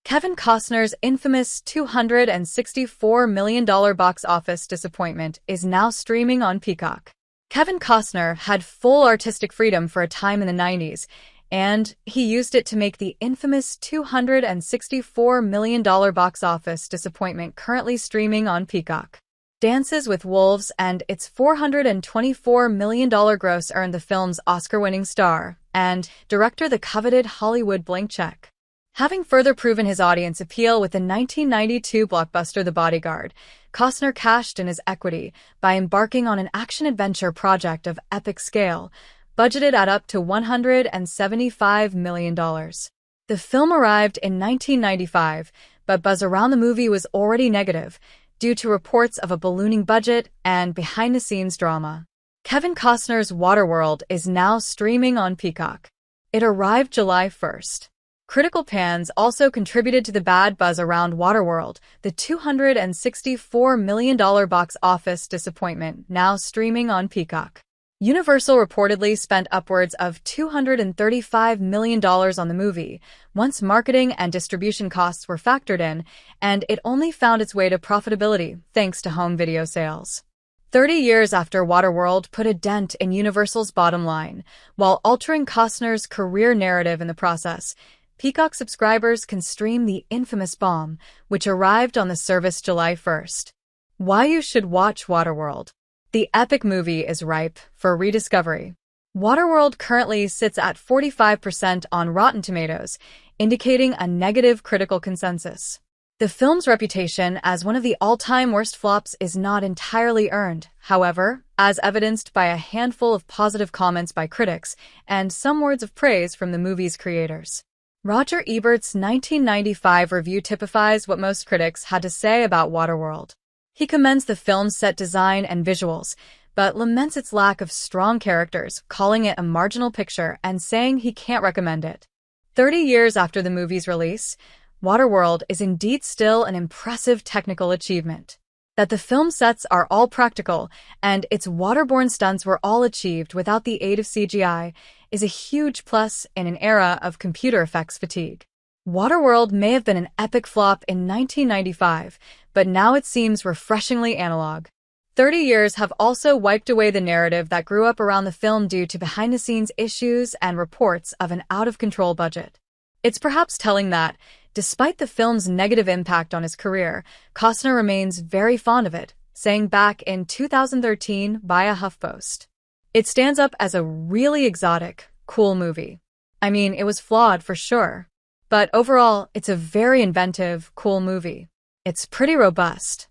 Kevin Costner's infamous $264 million box office disappointment is now streaming on Peacock. Kevin Costner had full artistic freedom for a time in the 90s, and he used it to make the infamous $264 million box office disappointment currently streaming on Peacock. Dances with Wolves and its $424 million gross earned the film's Oscar-winning star and director the coveted Hollywood blank check. Having further proven his audience appeal with the 1992 blockbuster The Bodyguard, Costner cashed in his equity by embarking on an action-adventure project of epic scale, budgeted at up to $175 million. The film arrived in 1995, but buzz around the movie was already negative, due to reports of a ballooning budget and behind-the-scenes drama. Kevin Costner's Waterworld is now streaming on Peacock. It arrived July 1st. Critical pans also contributed to the bad buzz around Waterworld, the $264 million box office disappointment now streaming on Peacock. Universal reportedly spent upwards of $235 million on the movie, once marketing and distribution costs were factored in, and it only found its way to profitability thanks to home video sales. 30 years after Waterworld put a dent in Universal's bottom line, while altering Costner's career narrative in the process, Peacock subscribers can stream the infamous bomb, which arrived on the service July 1st. Why you should watch Waterworld. The epic movie is ripe for rediscovery. Waterworld currently sits at 45% on Rotten Tomatoes, indicating a negative critical consensus. The film's reputation as one of the all-time worst flops is not entirely earned, however, as evidenced by a handful of positive comments by critics and some words of praise from the movie's creators. Roger Ebert's 1995 review typifies what most critics had to say about Waterworld. He commends the film's set design and visuals, but laments its lack of strong characters, calling it a marginal picture and saying he can't recommend it. 30 years after the movie's release, Waterworld is indeed still an impressive technical achievement. That the film sets are all practical and its waterborne stunts were all achieved without the aid of CGI is a huge plus in an era of computer effects fatigue. Waterworld may have been an epic flop in 1995, but now it seems refreshingly analog. 30 years have also wiped away the narrative that grew up around the film due to behind-the-scenes issues and reports of an out-of-control budget. It's perhaps telling that, despite the film's negative impact on his career, Costner remains very fond of it, saying back in 2013 via HuffPost, "It stands up as a really exotic, cool movie. I mean, it was flawed for sure. But overall, it's a very inventive, cool movie. It's pretty robust."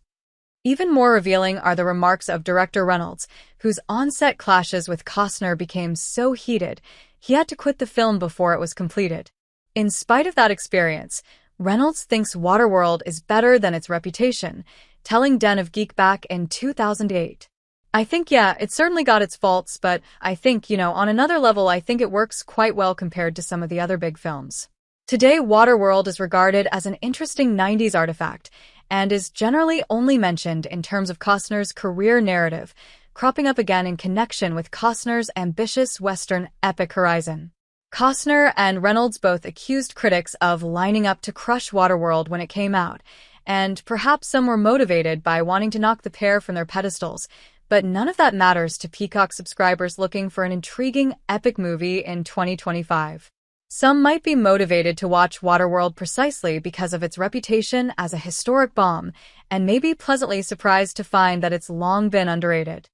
Even more revealing are the remarks of director Reynolds, whose on-set clashes with Costner became so heated, he had to quit the film before it was completed. In spite of that experience, Reynolds thinks Waterworld is better than its reputation, telling Den of Geek back in 2008. "I think, yeah, it certainly got its faults, but I think, on another level, I think it works quite well compared to some of the other big films." Today, Waterworld is regarded as an interesting 90s artifact and is generally only mentioned in terms of Costner's career narrative, cropping up again in connection with Costner's ambitious Western epic horizon. Costner and Reynolds both accused critics of lining up to crush Waterworld when it came out, and perhaps some were motivated by wanting to knock the pair from their pedestals, but none of that matters to Peacock subscribers looking for an intriguing, epic movie in 2025. Some might be motivated to watch Waterworld precisely because of its reputation as a historic bomb, and may be pleasantly surprised to find that it's long been underrated.